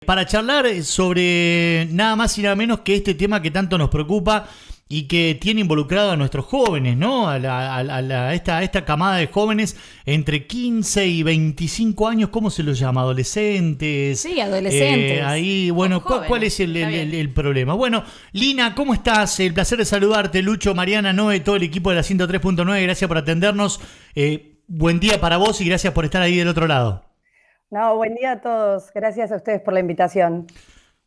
para charlar sobre nada más y nada menos que este tema que tanto nos preocupa y que tiene involucrado a nuestros jóvenes, ¿no? A esta camada de jóvenes entre 15 y 25 años, ¿cómo se los llama? ¿Adolescentes? Sí, adolescentes. Ahí, bueno, Jóvenes, ¿cuál es el problema? Bueno, Lina, ¿cómo estás? El placer de saludarte. Lucho, Mariana, Noé, todo el equipo de la 103.9, gracias por atendernos. Buen día para vos y gracias por estar ahí del otro lado. No, buen día a todos. Gracias a ustedes por la invitación.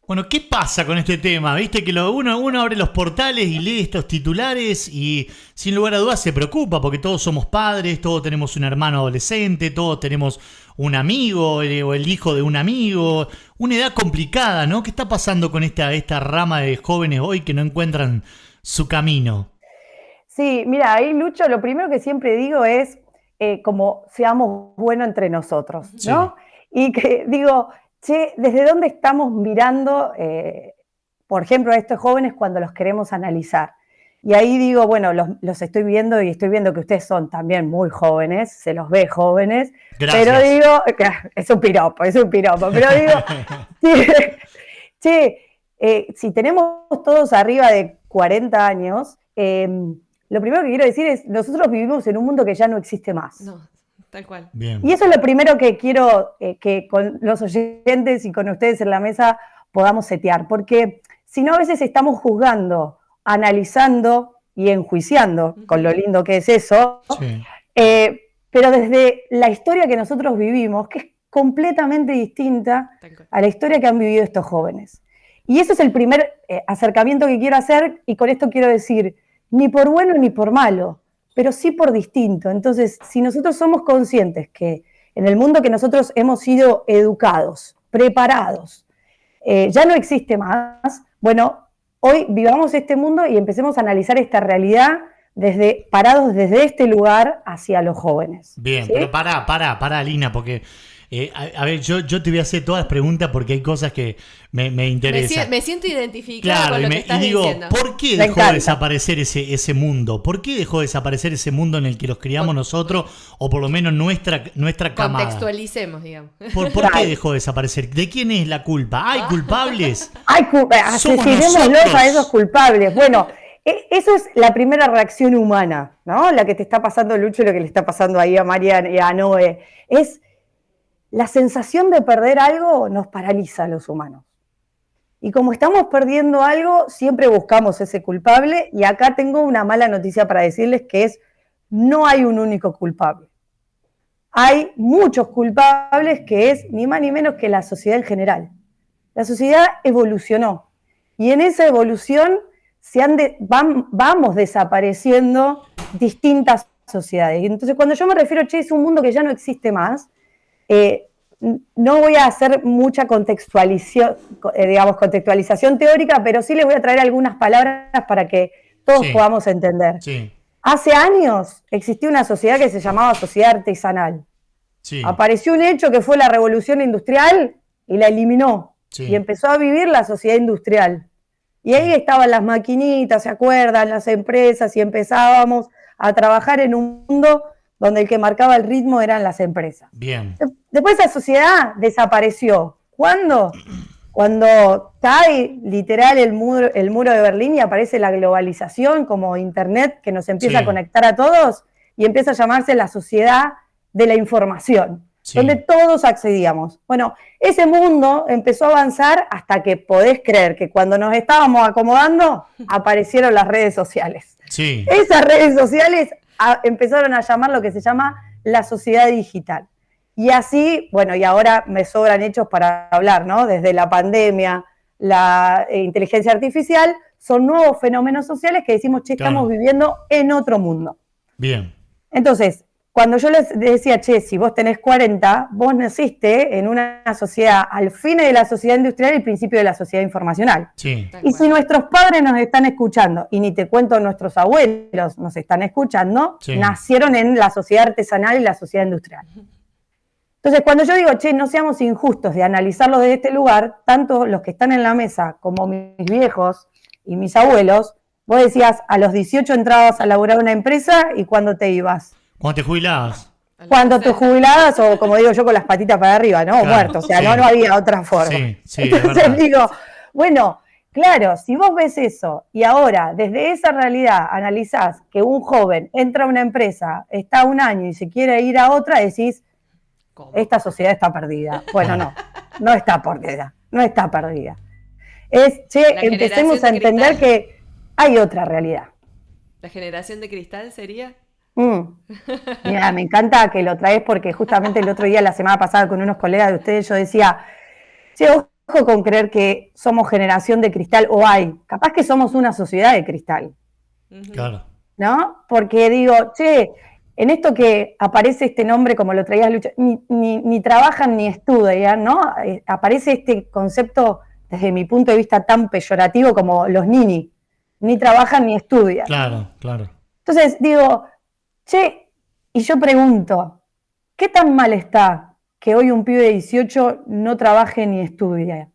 Bueno, ¿qué pasa con este tema? Viste que uno abre los portales y lee estos titulares y sin lugar a dudas se preocupa porque todos somos padres, todos tenemos un hermano adolescente, todos tenemos un amigo o el hijo de un amigo. Una edad complicada, ¿no? ¿Qué está pasando con esta rama de jóvenes hoy que no encuentran su camino? Sí, mira, ahí Lucho, lo primero que siempre digo es como seamos buenos entre nosotros, ¿no? Sí. Y que digo, che, ¿desde dónde estamos mirando, por ejemplo, a estos jóvenes cuando los queremos analizar? Y ahí digo, bueno, los estoy viendo y estoy viendo que ustedes son también muy jóvenes, se los ve jóvenes. Gracias. Pero digo, es un piropo, pero digo, si tenemos todos arriba de 40 años, lo primero que quiero decir es, nosotros vivimos en un mundo que ya no existe más. No, tal cual. Bien. Y eso es lo primero que quiero que con los oyentes y con ustedes en la mesa podamos setear, porque si no a veces estamos juzgando, analizando y enjuiciando, con lo lindo que es eso, sí. Pero desde la historia que nosotros vivimos, que es completamente distinta a la historia que han vivido estos jóvenes. Y ese es el primer acercamiento que quiero hacer, y con esto quiero decir, ni por bueno ni por malo, pero sí por distinto. Entonces, si nosotros somos conscientes que en el mundo que nosotros hemos sido educados, preparados, ya no existe más, bueno, hoy vivamos este mundo y empecemos a analizar esta realidad parados desde este lugar hacia los jóvenes. Bien, ¿sí? Pero pará, Lina, porque... a ver, yo te voy a hacer todas las preguntas porque hay cosas que me interesan. Me siento identificada con lo que estás digo, diciendo. ¿por qué dejó de desaparecer ese mundo? ¿Por qué dejó de desaparecer ese mundo en el que los criamos nosotros, o por lo menos nuestra camada? Contextualicemos, digamos. ¿Por qué dejó de desaparecer? ¿De quién es la culpa? ¿Hay culpables? Asesinémoslos a esos culpables. Bueno, eso es la primera reacción humana, ¿no? La que te está pasando, Lucho, y lo que le está pasando ahí a Mariana y a Noé. Es la sensación de perder algo nos paraliza a los humanos. Y como estamos perdiendo algo, siempre buscamos ese culpable, y acá tengo una mala noticia para decirles, que es, no hay un único culpable. Hay muchos culpables, que es ni más ni menos que la sociedad en general. La sociedad evolucionó, y en esa evolución vamos desapareciendo distintas sociedades. Entonces, cuando yo me refiero, es un mundo que ya no existe más, no voy a hacer mucha contextualización teórica, pero sí les voy a traer algunas palabras para que todos podamos entender. Sí. Hace años existía una sociedad que se llamaba sociedad artesanal. Sí. Apareció un hecho que fue la revolución industrial y la eliminó. Sí. Y empezó a vivir la sociedad industrial. Y ahí estaban las maquinitas, ¿se acuerdan? Las empresas, y empezábamos a trabajar en un mundo donde el que marcaba el ritmo eran las empresas. Bien. Después esa sociedad desapareció. ¿Cuándo? Cuando cae literal el muro de Berlín y aparece la globalización como Internet, que nos empieza a conectar a todos, y empieza a llamarse la sociedad de la información, donde todos accedíamos. Bueno, ese mundo empezó a avanzar hasta que podés creer que cuando nos estábamos acomodando, aparecieron las redes sociales. Sí. Esas redes sociales empezaron a llamar lo que se llama la sociedad digital. Y así, bueno, y ahora me sobran hechos para hablar, ¿no? Desde la pandemia, la inteligencia artificial, son nuevos fenómenos sociales que decimos, estamos viviendo en otro mundo. Bien. Entonces, cuando yo les decía, si vos tenés 40, vos naciste en una sociedad, al fin de la sociedad industrial y el principio de la sociedad informacional. Sí. Y si nuestros padres nos están escuchando, y ni te cuento nuestros abuelos nos están escuchando, nacieron en la sociedad artesanal y la sociedad industrial. Entonces, cuando yo digo, no seamos injustos de analizarlo desde este lugar, tanto los que están en la mesa como mis viejos y mis abuelos, vos decías, a los 18 entrabas a laburar una empresa, ¿y cuándo te ibas? ¿Cuándo te jubilabas? cuando te jubilabas, o como digo yo, con las patitas para arriba, ¿no? Claro, muerto, o sea, sí. no había otra forma. Sí, entonces digo, bueno, claro, si vos ves eso y ahora desde esa realidad analizás que un joven entra a una empresa, está un año y se quiere ir a otra, decís, ¿cómo? Esta sociedad está perdida. Bueno, no está perdida, no está perdida. Empecemos a entender que hay otra realidad. ¿La generación de cristal sería? Mira, me encanta que lo traes porque justamente el otro día, la semana pasada, con unos colegas de ustedes, yo decía, ojo con creer que somos generación de cristal, o capaz que somos una sociedad de cristal. Claro. ¿No? Porque digo, en esto que aparece este nombre, como lo traías, Lucho, ni trabajan ni estudian, ¿no? Aparece este concepto, desde mi punto de vista, tan peyorativo como los ni trabajan ni estudian. Claro, claro. Entonces digo, y yo pregunto, ¿qué tan mal está que hoy un pibe de 18 no trabaje ni estudie?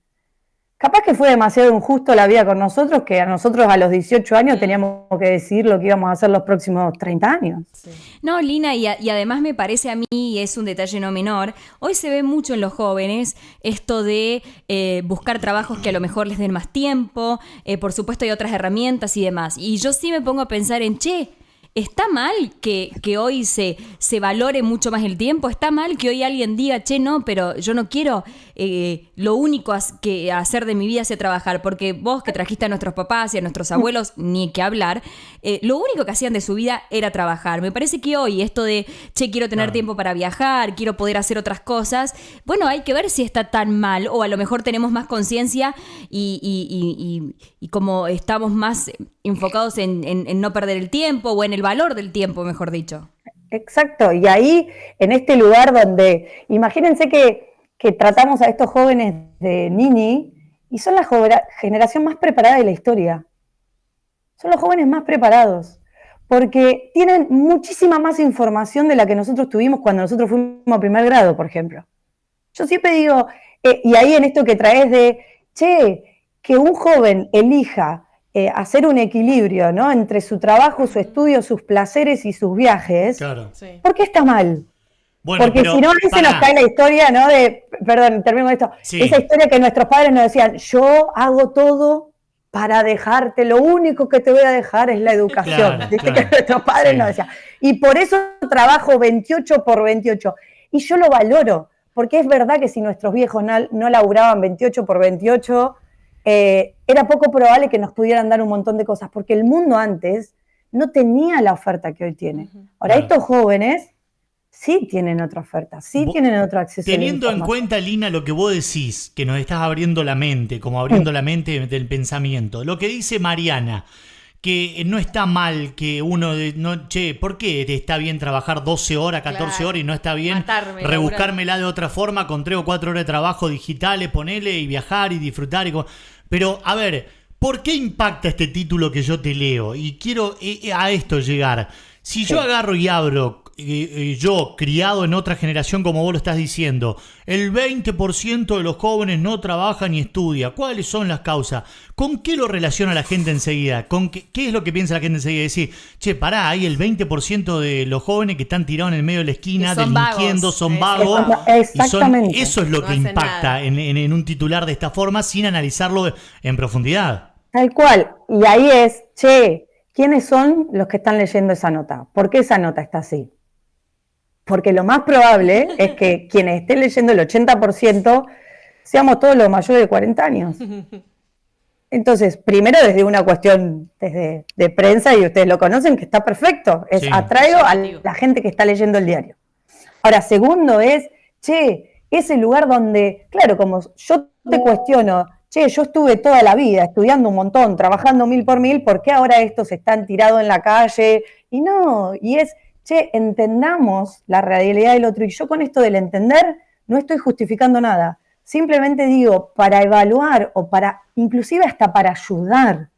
Capaz que fue demasiado injusto la vida con nosotros, que a nosotros a los 18 años teníamos que decidir lo que íbamos a hacer los próximos 30 años. Sí. No, Lina, y además me parece a mí, y es un detalle no menor, hoy se ve mucho en los jóvenes esto de buscar trabajos que a lo mejor les den más tiempo, por supuesto hay otras herramientas y demás. Y yo sí me pongo a pensar en, ¿está mal que hoy se valore mucho más el tiempo? ¿Está mal que hoy alguien diga, no, pero yo no quiero lo único que hacer de mi vida sea trabajar? Porque vos que trajiste a nuestros papás y a nuestros abuelos, ni que hablar, lo único que hacían de su vida era trabajar. Me parece que hoy esto de, quiero tener tiempo para viajar, quiero poder hacer otras cosas, bueno, hay que ver si está tan mal, o a lo mejor tenemos más conciencia y como estamos más enfocados en no perder el tiempo, o en el valor del tiempo, mejor dicho. Exacto, y ahí, en este lugar donde, imagínense que tratamos a estos jóvenes de Nini, y son la generación más preparada de la historia. Son los jóvenes más preparados, porque tienen muchísima más información de la que nosotros tuvimos cuando nosotros fuimos a primer grado, por ejemplo. Yo siempre digo, y ahí en esto que traes de, que un joven elija hacer un equilibrio, ¿no? Entre su trabajo, su estudio, sus placeres y sus viajes. Claro. ¿Por qué está mal? Bueno, porque si no, ahí se nos cae la historia, ¿no? Perdón, termino con esto. Sí. Esa historia que nuestros padres nos decían, yo hago todo para dejarte, lo único que te voy a dejar es la educación. Claro, ¿Viste? Que nuestros padres nos decían. Y por eso trabajo 28 por 28. Y yo lo valoro, porque es verdad que si nuestros viejos no laburaban 28 por 28... era poco probable que nos pudieran dar un montón de cosas, porque el mundo antes no tenía la oferta que hoy tiene. Ahora, estos jóvenes sí tienen otra oferta, tienen otro acceso. Teniendo en cuenta, Lina, lo que vos decís, que nos estás abriendo la mente, como abriendo la mente del pensamiento, lo que dice Mariana, que no está mal que uno, ¿por qué está bien trabajar 12 horas, 14 horas y no está bien rebuscármela de otra forma con 3 o 4 horas de trabajo digitales, ponele y viajar y disfrutar? Pero, a ver, ¿por qué impacta este título que yo te leo? Y quiero a esto llegar. Si yo agarro y abro, yo, criado en otra generación como vos lo estás diciendo, el 20% de los jóvenes no trabaja ni estudia. ¿Cuáles son las causas? ¿Con qué lo relaciona la gente enseguida? ¿Con qué es lo que piensa la gente enseguida? Decir, pará, hay el 20% de los jóvenes que están tirados en el medio de la esquina, delinquiendo, son vagos. Exactamente. Eso es lo que impacta en un titular de esta forma sin analizarlo en profundidad. Tal cual. Y ahí es, ¿quiénes son los que están leyendo esa nota? ¿Por qué esa nota está así? Porque lo más probable es que quienes estén leyendo el 80% seamos todos los mayores de 40 años. Entonces, primero desde una cuestión de prensa, y ustedes lo conocen, que está perfecto, atraigo a la gente que está leyendo el diario. Ahora, segundo es, ese lugar donde, claro, como yo te cuestiono, yo estuve toda la vida estudiando un montón, trabajando 1000 por 1000, ¿por qué ahora estos están tirados en la calle? Y no, y es, entendamos la realidad del otro. Y yo con esto del entender no estoy justificando nada. Simplemente digo, para evaluar o para, inclusive hasta para ayudar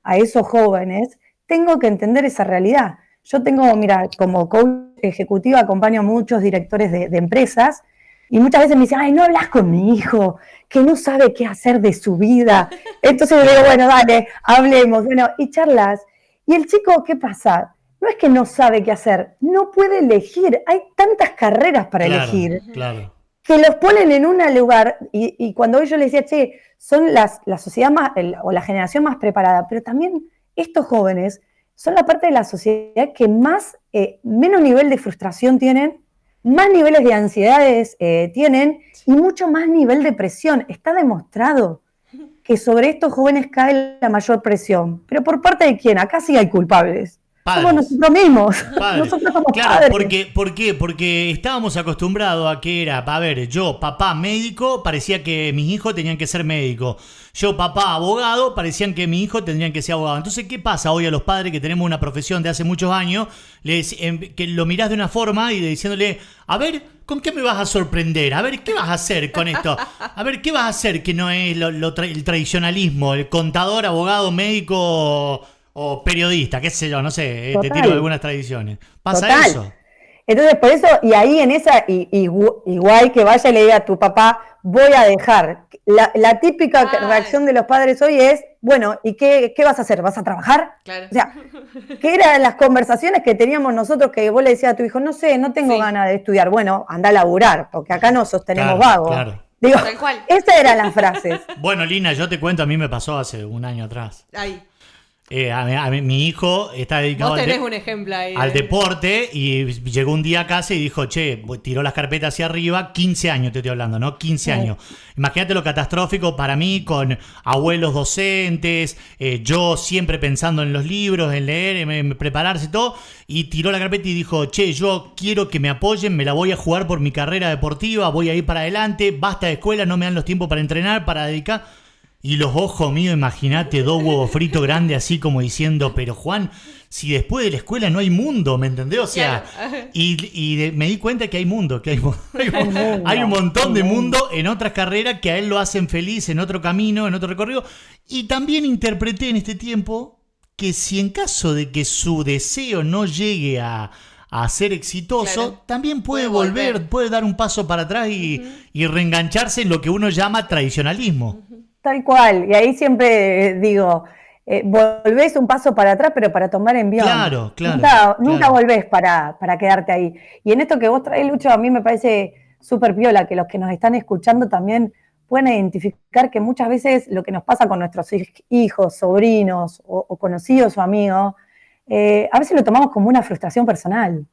a esos jóvenes, tengo que entender esa realidad. Yo tengo, mira, como coach ejecutiva acompaño a muchos directores de empresas y muchas veces me dicen, ay, no hablas con mi hijo, que no sabe qué hacer de su vida. Entonces le digo, bueno, dale, hablemos, bueno, y charlas. Y el chico, ¿qué pasa? no es que no sabe qué hacer, no puede elegir. Hay tantas carreras para Claro, elegir claro. que los ponen en un lugar, y cuando yo les decía, che, son la sociedad más, o la generación más preparada, pero también estos jóvenes son la parte de la sociedad que menos nivel de frustración tienen, más niveles de ansiedades tienen, y mucho más nivel de presión. Está demostrado que sobre estos jóvenes cae la mayor presión. ¿Pero por parte de quién? Acá sí hay culpables. Padres. Somos nosotros mismos. Padre. Nosotros somos Claro, padres. ¿por qué? Porque estábamos acostumbrados a que era, a ver, yo, papá, médico, parecía que mis hijos tenían que ser médicos. Yo, papá, abogado, parecían que mis hijos tendrían que ser abogados. Entonces, ¿qué pasa hoy a los padres que tenemos una profesión de hace muchos años? Que lo mirás de una forma y diciéndole, a ver, ¿con qué me vas a sorprender? A ver, ¿qué vas a hacer con esto? A ver, ¿qué vas a hacer que no es el tradicionalismo? El contador, abogado, médico o periodista, qué sé yo, no sé, te tiro algunas tradiciones. Pasa Total. eso. Entonces, por eso, y ahí en esa, igual que vaya y le diga a tu papá, voy a dejar. La típica reacción de los padres hoy es, bueno, ¿y qué vas a hacer? ¿Vas a trabajar? Claro. O sea, ¿qué eran las conversaciones que teníamos nosotros que vos le decías a tu hijo, no sé, no tengo ganas de estudiar? Bueno, anda a laburar, porque acá no sostenemos vagos. Claro. Digo, Tal cual. esas eran las frases. Bueno, Lina, yo te cuento, a mí me pasó hace un año atrás. Ahí. Mi hijo está dedicado Vos tenés un ejemplo ahí. al deporte y llegó un día a casa y dijo, che, tiró las carpetas hacia arriba, 15 años te estoy hablando, ¿no? 15 años. Imagínate lo catastrófico para mí con abuelos docentes, yo siempre pensando en los libros, en leer, en prepararse y todo, y tiró la carpeta y dijo, che, yo quiero que me apoyen, me la voy a jugar por mi carrera deportiva, voy a ir para adelante, basta de escuela, no me dan los tiempos para entrenar, para dedicar... Y los ojos míos, imagínate, 2 huevos fritos grandes, así como diciendo, pero Juan, si después de la escuela no hay mundo, ¿me entendés? O sea, Claro. me di cuenta que hay mundo, hay un montón de mundo en otras carreras que a él lo hacen feliz, en otro camino, en otro recorrido. Y también interpreté en este tiempo que si en caso de que su deseo no llegue a ser exitoso, Claro. también puede Puede volver, volver. puede dar un paso para atrás y reengancharse en lo que uno llama tradicionalismo. Tal cual, y ahí siempre digo, volvés un paso para atrás, pero para tomar envión. Claro. Nunca volvés para quedarte ahí. Y en esto que vos traes, Lucho, a mí me parece súper piola que los que nos están escuchando también puedan identificar que muchas veces lo que nos pasa con nuestros hijos, sobrinos o conocidos o amigos, a veces lo tomamos como una frustración personal.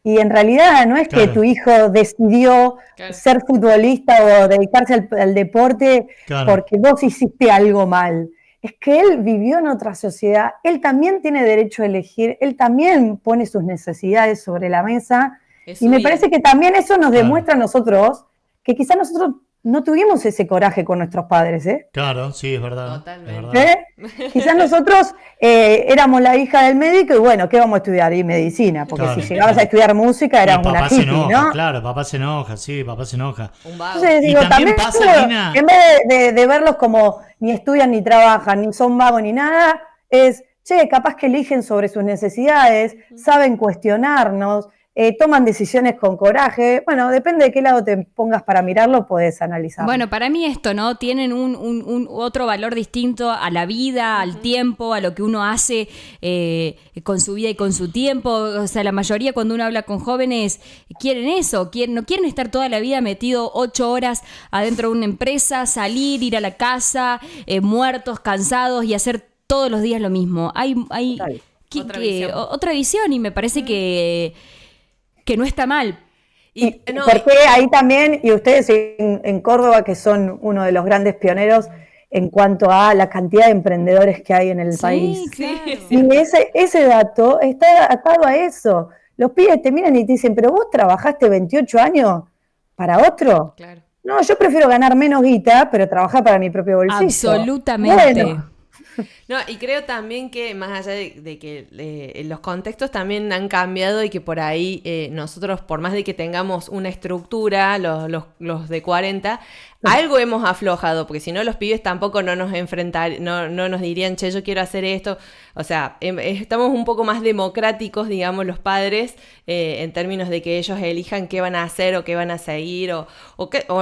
Y en realidad no es que Claro. tu hijo decidió Claro. ser futbolista o dedicarse al deporte Claro. porque vos hiciste algo mal. Es que él vivió en otra sociedad, él también tiene derecho a elegir, él también pone sus necesidades sobre la mesa. Es Y me su vida. parece que también eso nos Claro. demuestra a nosotros que quizás nosotros no tuvimos ese coraje con nuestros padres, ¿eh? Claro, sí, es verdad. Totalmente. Es verdad. Quizás nosotros éramos la hija del médico y bueno, ¿qué vamos a estudiar? Y medicina, porque Claro, si llegabas claro. a estudiar música Y eras papá una se hippie, enoja, ¿no? claro, papá se enoja, sí, papá se enoja. Un vago. Entonces Y digo, también también pasa, Lina- en vez de verlos como ni estudian ni trabajan, ni son vagos ni nada, es, che, capaz que eligen sobre sus necesidades, saben cuestionarnos, toman decisiones con coraje. Bueno, depende de qué lado te pongas para mirarlo, puedes analizar. Bueno, para mí esto, ¿no? Tienen un otro valor distinto a la vida, al tiempo, a lo que uno hace con su vida y con su tiempo. O sea, la mayoría cuando uno habla con jóvenes quieren eso, no quieren estar toda la vida metido 8 horas adentro de una empresa, salir, ir a la casa, muertos, cansados y hacer todos los días lo mismo. Hay Total. Otra visión. y me parece que no está mal. Y porque ahí también, y ustedes en Córdoba, que son uno de los grandes pioneros en cuanto a la cantidad de emprendedores que hay en el país. Claro. Y ese dato está atado a eso. Los pibes te miran y te dicen, pero vos trabajaste 28 años para otro. Claro. No, yo prefiero ganar menos guita, pero trabajar para mi propio bolsillo. Absolutamente. Bueno, No, y creo también que más allá de que los contextos también han cambiado y que por ahí nosotros, por más de que tengamos una estructura, los de 40, algo hemos aflojado, porque si no los pibes tampoco no nos no nos dirían, che, yo quiero hacer esto. O sea, estamos un poco más democráticos, digamos, los padres, en términos de que ellos elijan qué van a hacer o qué van a seguir, o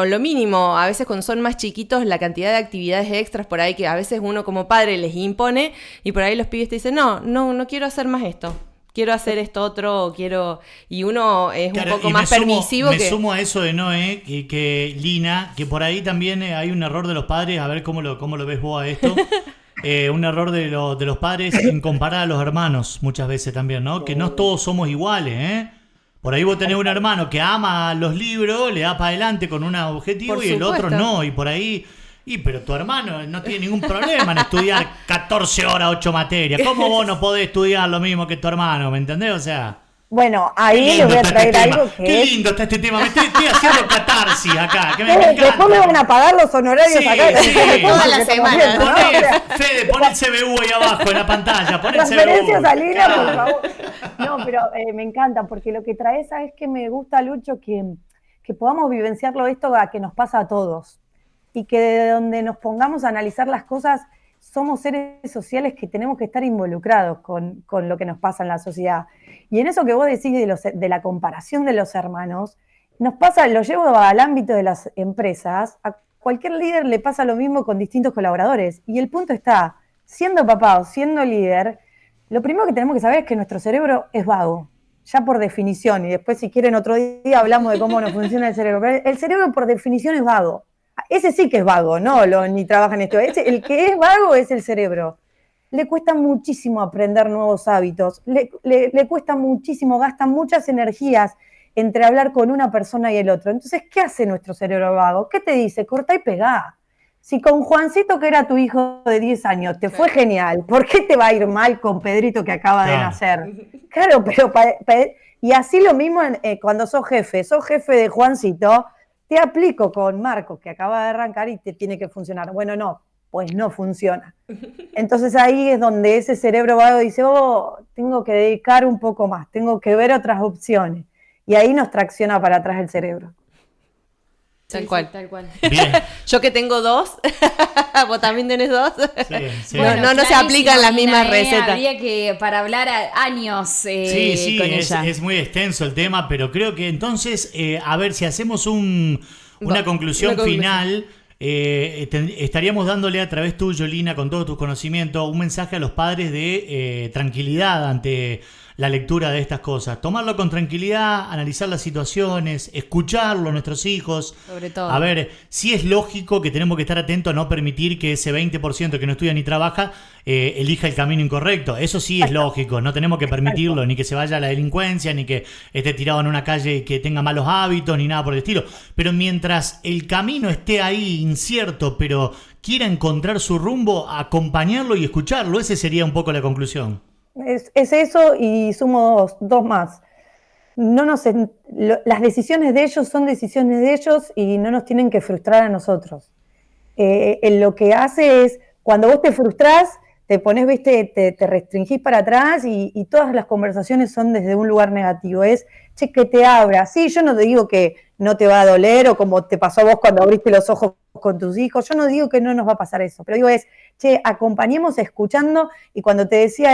lo mínimo, a veces cuando son más chiquitos, la cantidad de actividades extras por ahí que a veces uno como padre les impone, y por ahí los pibes te dicen, no quiero hacer más esto. quiero hacer esto otro, quiero... Y uno es Claro, un poco y más permisivo me que... sumo a eso de Noé, que Lina, que por ahí también hay un error de los padres, a ver cómo lo ves vos a esto. Un error de los padres en comparar a los hermanos muchas veces también, ¿no? Que no todos somos iguales, ¿eh? Por ahí vos tenés un hermano que ama los libros, le da para adelante con un objetivo Por y el otro supuesto. no, y por ahí... pero tu hermano no tiene ningún problema en estudiar 14 horas, 8 materias. ¿Cómo vos no podés estudiar lo mismo que tu hermano? ¿Me entendés? O sea... Bueno, Qué ahí les lindo voy a está traer este tema. algo que Qué es... lindo está este tema. Me estoy haciendo catarsis acá. Que me encanta. Después me van a pagar los honorarios Sí, acá. sí. Toda la semana. ¿no? O sea, Fede, pon el CBU ahí abajo en la pantalla. Pon el transferencias CBU. a Lina, por Claro. favor. No, pero me encanta, porque lo que trae esa es que me gusta, Lucho, que podamos vivenciarlo esto a que nos pasa a todos. Y que de donde nos pongamos a analizar las cosas, somos seres sociales que tenemos que estar involucrados con lo que nos pasa en la sociedad. Y en eso que vos decís de la comparación de los hermanos, nos pasa, lo llevo al ámbito de las empresas, a cualquier líder le pasa lo mismo con distintos colaboradores. Y el punto está, siendo papá o siendo líder, lo primero que tenemos que saber es que nuestro cerebro es vago, ya por definición, y después si quieren otro día hablamos de cómo no funciona el cerebro, pero el cerebro por definición es vago. Ese sí que es vago, no ni trabaja en esto. El que es vago es el cerebro. Le cuesta muchísimo aprender nuevos hábitos, le cuesta muchísimo, gasta muchas energías entre hablar con una persona y el otro. Entonces, ¿qué hace nuestro cerebro vago? ¿Qué te dice? Cortá y pegá. Si con Juancito, que era tu hijo de 10 años, te fue genial, ¿por qué te va a ir mal con Pedrito que acaba de nacer? Claro, pero... y así lo mismo cuando sos jefe de Juancito, te aplico con Marcos, que acaba de arrancar y te tiene que funcionar. Bueno, no, pues no funciona. Entonces ahí es donde ese cerebro vago dice, tengo que dedicar un poco más, tengo que ver otras opciones. Y ahí nos tracciona para atrás el cerebro. Tal cual. Tal cual. Bien. Yo que tengo 2, vos también tenés 2. Sí, sí. Bueno, no se clarísimo, aplican las Lina, mismas recetas. Habría que, para hablar años Sí, con ella. es muy extenso el tema, pero creo que entonces, a ver, si hacemos una conclusión final, estaríamos dándole a través tuyo, Lina, con todos tus conocimientos, un mensaje a los padres de tranquilidad ante la lectura de estas cosas. Tomarlo con tranquilidad, analizar las situaciones, escucharlo a nuestros hijos. Sobre todo. A ver, sí es lógico que tenemos que estar atentos a no permitir que ese 20% que no estudia ni trabaja elija el camino incorrecto. Eso sí es lógico, no tenemos que permitirlo, ni que se vaya a la delincuencia, ni que esté tirado en una calle y que tenga malos hábitos, ni nada por el estilo. Pero mientras el camino esté ahí incierto, pero quiera encontrar su rumbo, acompañarlo y escucharlo, esa sería un poco la conclusión. Es eso, y sumo dos más. Las decisiones de ellos son decisiones de ellos y no nos tienen que frustrar a nosotros. Lo que hace es, cuando vos te frustrás, te pones, te restringís para atrás y todas las conversaciones son desde un lugar negativo. Es, que te abra. Sí, yo no te digo que no te va a doler o como te pasó a vos cuando abriste los ojos con tus hijos. Yo no digo que no nos va a pasar eso, pero digo acompañemos escuchando, y cuando te decía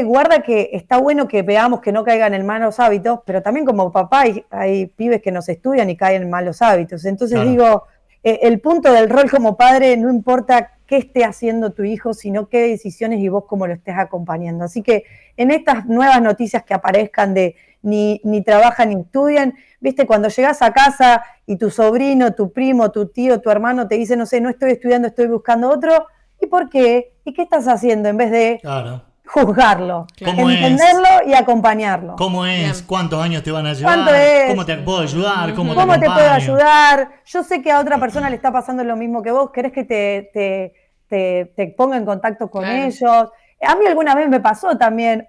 guarda que está bueno que veamos que no caigan en malos hábitos, pero también como papá hay pibes que nos estudian y caen en malos hábitos. Entonces claro. Digo, el punto del rol como padre no importa qué esté haciendo tu hijo, sino qué decisiones y vos cómo lo estés acompañando. Así que en estas nuevas noticias que aparezcan de ni trabajan ni estudian, viste, cuando llegás a casa y tu sobrino, tu primo, tu tío, tu hermano te dice, no sé, no estoy estudiando, estoy buscando otro, ¿y por qué? ¿Y qué estás haciendo en vez de juzgarlo, entenderlo y acompañarlo? ¿Cómo es? Bien. ¿Cuántos años te van a llevar? ¿Cuánto es? ¿Cómo te puedo ayudar? ¿Cómo te acompaño? puedo ayudar? Yo sé que a otra persona le está pasando lo mismo que vos, ¿querés que te ponga en contacto con ellos? A mí alguna vez me pasó también,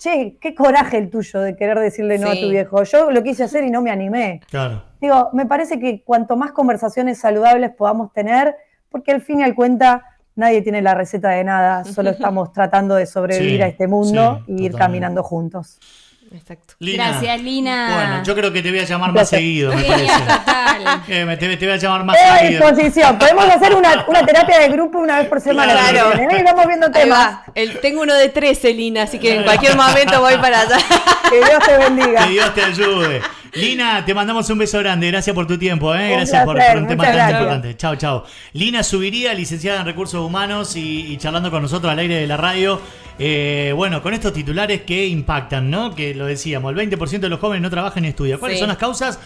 qué coraje el tuyo de querer decirle no a tu viejo. Yo lo quise hacer y no me animé. Claro. Digo, me parece que cuanto más conversaciones saludables podamos tener, porque al fin y al cuenta nadie tiene la receta de nada, solo estamos tratando de sobrevivir a este mundo y ir caminando juntos. Exacto. Lina, gracias, Lina. Bueno, yo creo que te voy a llamar más seguido, me parece. Total. Te voy a llamar más A seguido. disposición. Podemos hacer una terapia de grupo una vez por semana. Claro. Y vamos viendo Ahí temas. va. Tengo uno de 13, Lina, así que en cualquier momento voy para allá. Que Dios te bendiga. Que Dios te ayude. Lina, te mandamos un beso grande. Gracias por tu tiempo. Gracias por placer, un tema muchas tan gracias. importante. Chao, chao. Lina Zubiría, licenciada en Recursos Humanos y charlando con nosotros al aire de la radio. Bueno, con estos titulares que impactan, ¿no? Que lo decíamos, el 20% de los jóvenes no trabajan ni estudian. ¿Cuáles Sí. son las causas?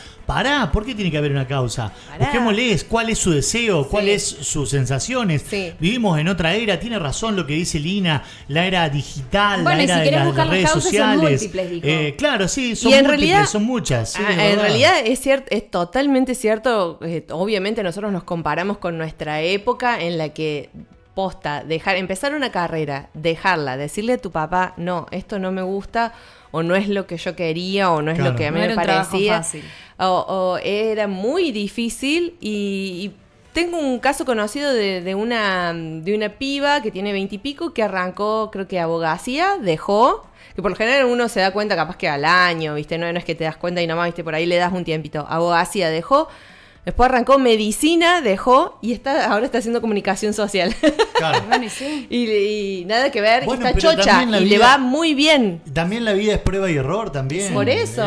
¿Por qué tiene que haber una causa? Pará. Busquémosles cuál es su deseo, cuáles Sí. sus sensaciones. Sí. Vivimos en otra era, tiene razón lo que dice Lina, la era digital, Bueno, la y si era de querés las buscar las redes causas, son sociales. múltiples, dijo. Claro, sí, son Y en múltiples, realidad- son muchas. Sí, de En verdad. realidad es cierto, es totalmente cierto. Obviamente nosotros nos comparamos con nuestra época en la que empezar una carrera, dejarla, decirle a tu papá, no, esto no me gusta, o no es lo que yo quería, o no es Claro. lo que a mí No me era un trabajo parecía, fácil. o era muy difícil y tengo un caso conocido de una piba que tiene 20 y pico que arrancó, creo que abogacía, dejó, que por lo general uno se da cuenta capaz que al año, ¿viste? No es que te das cuenta y nomás, ¿viste? Por ahí le das un tiempito. Abogacía dejó, después arrancó medicina, dejó y ahora está haciendo comunicación social. Claro. Bueno, y sí. y nada que ver, Bueno, y está pero chocha también la y le vida- va muy bien. También la vida es prueba y error también. Por eso.